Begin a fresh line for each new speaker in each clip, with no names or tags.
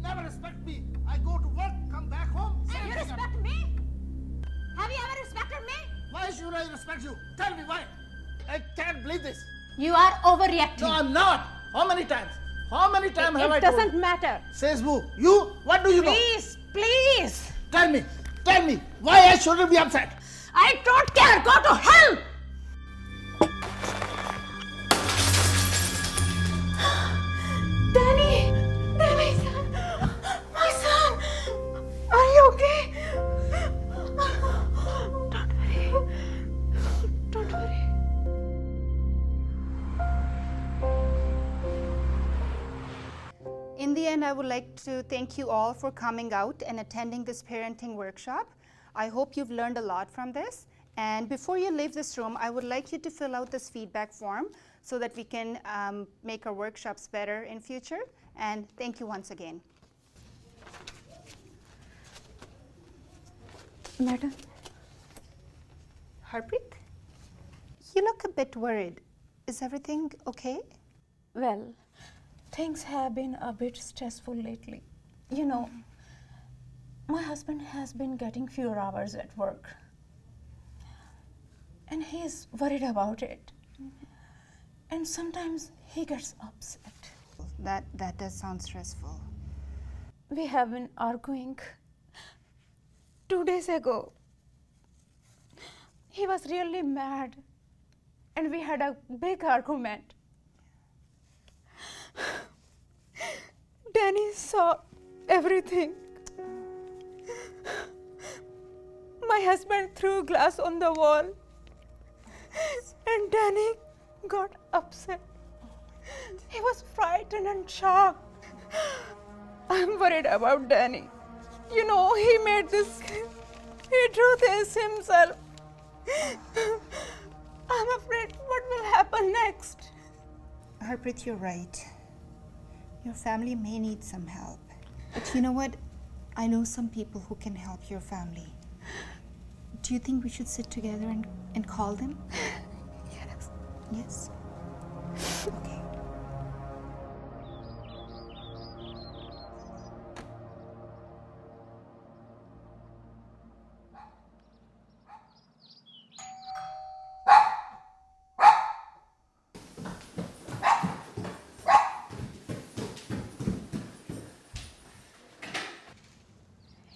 never respect me. I go to work, come back home.
And you respect me? Have you ever respected me?
Why should I respect you? Tell me why. I can't believe this.
You are overreacting.
No, I'm not. How many times? How many times have I
It
told
doesn't
you?
matter.
Says who? You? What do you know?
Please, please.
Tell me why I shouldn't be upset.
I don't care. Go to hell. Danny, my son, are you okay? Don't worry.
In the end, I would like to thank you all for coming out and attending this parenting workshop. I hope you've learned a lot from this. And before you leave this room, I would like you to fill out this feedback form so that we can make our workshops better in future. And thank you once again. Madam? Harpreet? You look a bit worried. Is everything okay?
Well, things have been a bit stressful lately. You know, my husband has been getting fewer hours at work. And he's worried about it. And sometimes he gets upset.
That does sound stressful.
We have been arguing. 2 days ago, he was really mad. And we had a big argument. Danny saw everything. My husband threw glass on the wall. And Danny got upset. He was frightened and shocked. I'm worried about Danny. You know, he made this, he drew this himself. I'm afraid what will happen next.
Harpreet, you're right. Your family may need some help. But you know what? I know some people who can help your family. Do you think we should sit together and call them?
Yes.
Yes? Okay.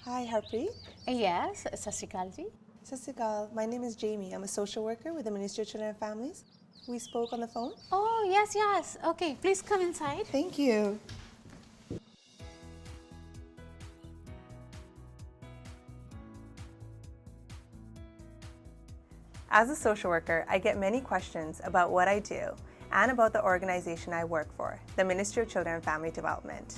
Hi, Harpreet.
Yes, Sat Sri Akal ji.
Sat Sri Akal. My name is Jamie. I'm a social worker with the Ministry of Children and Families. We spoke on the phone.
Oh, yes. Okay, please come inside.
Thank you. As a social worker, I get many questions about what I do and about the organization I work for, the Ministry of Children and Family Development.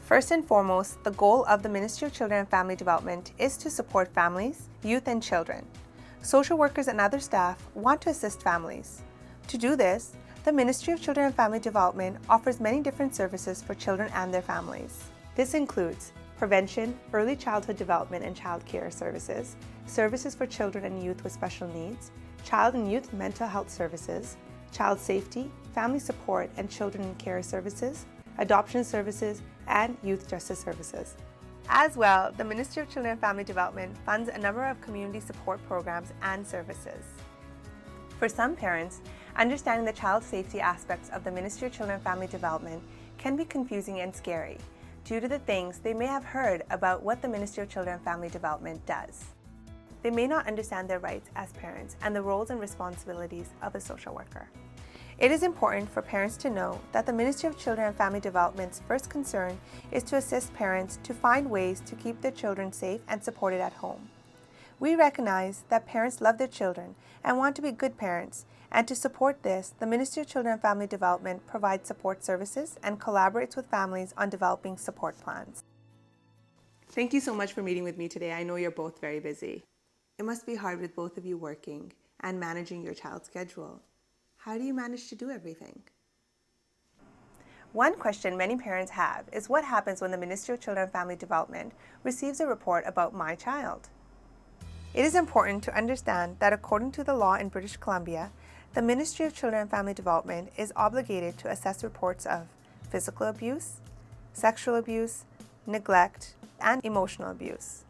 First and foremost, the goal of the Ministry of Children and Family Development is to support families, youth, and children. Social workers and other staff want to assist families. To do this, the Ministry of Children and Family Development offers many different services for children and their families. This includes prevention, early childhood development and child care services, services for children and youth with special needs, child and youth mental health services, child safety, family support and children in care services, adoption services, and youth justice services. As well, the Ministry of Children and Family Development funds a number of community support programs and services. For some parents, understanding the child safety aspects of the Ministry of Children and Family Development can be confusing and scary due to the things they may have heard about what the Ministry of Children and Family Development does. They may not understand their rights as parents and the roles and responsibilities of a social worker. It is important for parents to know that the Ministry of Children and Family Development's first concern is to assist parents to find ways to keep their children safe and supported at home. We recognize that parents love their children and want to be good parents, and to support this, the Ministry of Children and Family Development provides support services and collaborates with families on developing support plans. Thank you so much for meeting with me today. I know you're both very busy. It must be hard with both of you working and managing your child's schedule. How do you manage to do everything? One question many parents have is what happens when the Ministry of Children and Family Development receives a report about my child? It is important to understand that according to the law in British Columbia, the Ministry of Children and Family Development is obligated to assess reports of physical abuse, sexual abuse, neglect, and emotional abuse.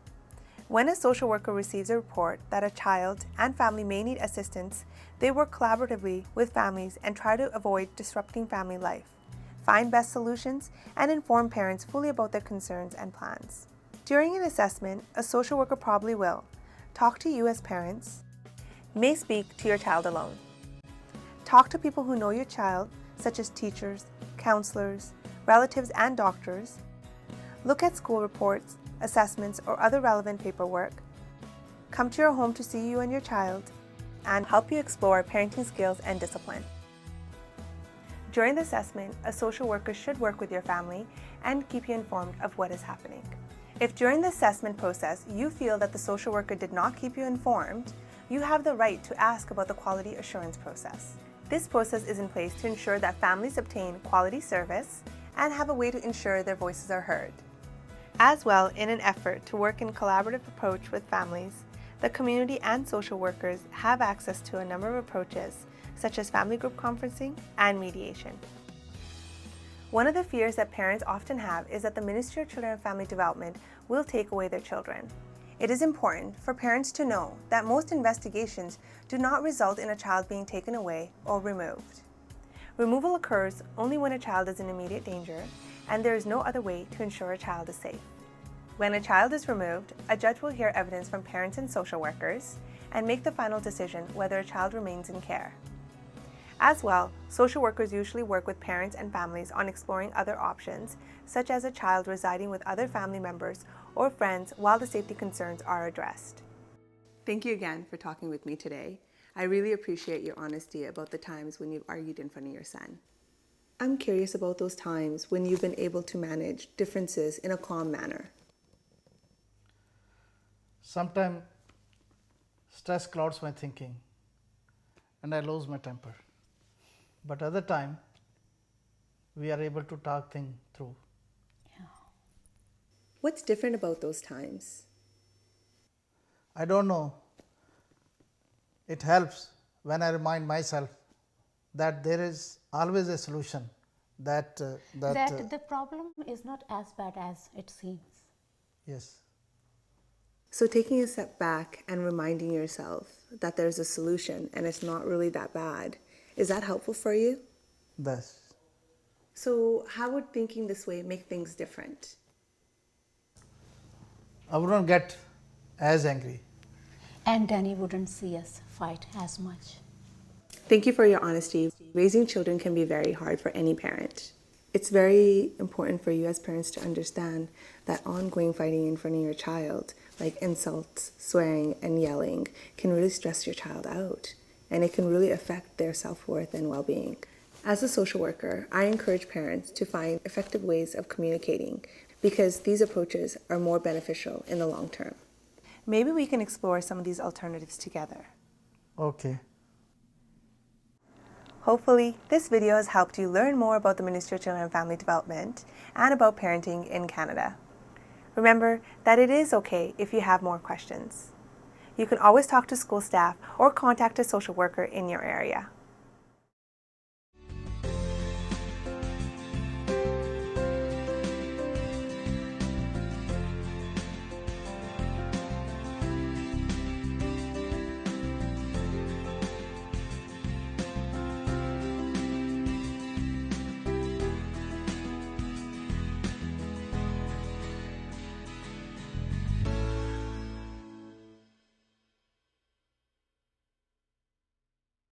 When a social worker receives a report that a child and family may need assistance, they work collaboratively with families and try to avoid disrupting family life, find best solutions, and inform parents fully about their concerns and plans. During an assessment, a social worker probably will talk to you as parents, may speak to your child alone, talk to people who know your child, such as teachers, counselors, relatives, and doctors, look at school reports, assessments, or other relevant paperwork, come to your home to see you and your child, and help you explore parenting skills and discipline. During the assessment, a social worker should work with your family and keep you informed of what is happening. If during the assessment process you feel that the social worker did not keep you informed, you have the right to ask about the quality assurance process. This process is in place to ensure that families obtain quality service and have a way to ensure their voices are heard. As well, in an effort to work in collaborative approach with families, the community and social workers have access to a number of approaches, such as family group conferencing and mediation. One of the fears that parents often have is that the Ministry of Children and Family Development will take away their children. It is important for parents to know that most investigations do not result in a child being taken away or removed. Removal occurs only when a child is in immediate danger and there is no other way to ensure a child is safe. When a child is removed, a judge will hear evidence from parents and social workers and make the final decision whether a child remains in care. As well, social workers usually work with parents and families on exploring other options, such as a child residing with other family members or friends while the safety concerns are addressed. Thank you again for talking with me today. I really appreciate your honesty about the times when you've argued in front of your son. I'm curious about those times when you've been able to manage differences in a calm manner.
Sometimes stress clouds my thinking and I lose my temper. But other time, we are able to talk things through.
What's different about those times?
I don't know. It helps when I remind myself that there is always a solution, that
the problem is not as bad as it seems.
yes.
So taking a step back and reminding yourself that there's a solution and it's not really that bad, is that helpful for you?
Thus,
So how would thinking this way make things different?
I wouldn't get as angry.
And Danny wouldn't see us fight as much.
Thank you for your honesty. Raising children can be very hard for any parent. It's very important for you as parents to understand that ongoing fighting in front of your child, like insults, swearing, and yelling, can really stress your child out, and it can really affect their self-worth and well-being. As a social worker, I encourage parents to find effective ways of communicating because these approaches are more beneficial in the long term. Maybe we can explore some of these alternatives together.
Okay.
Hopefully, this video has helped you learn more about the Ministry of Children and Family Development and about parenting in Canada. Remember that it is okay if you have more questions. You can always talk to school staff or contact a social worker in your area.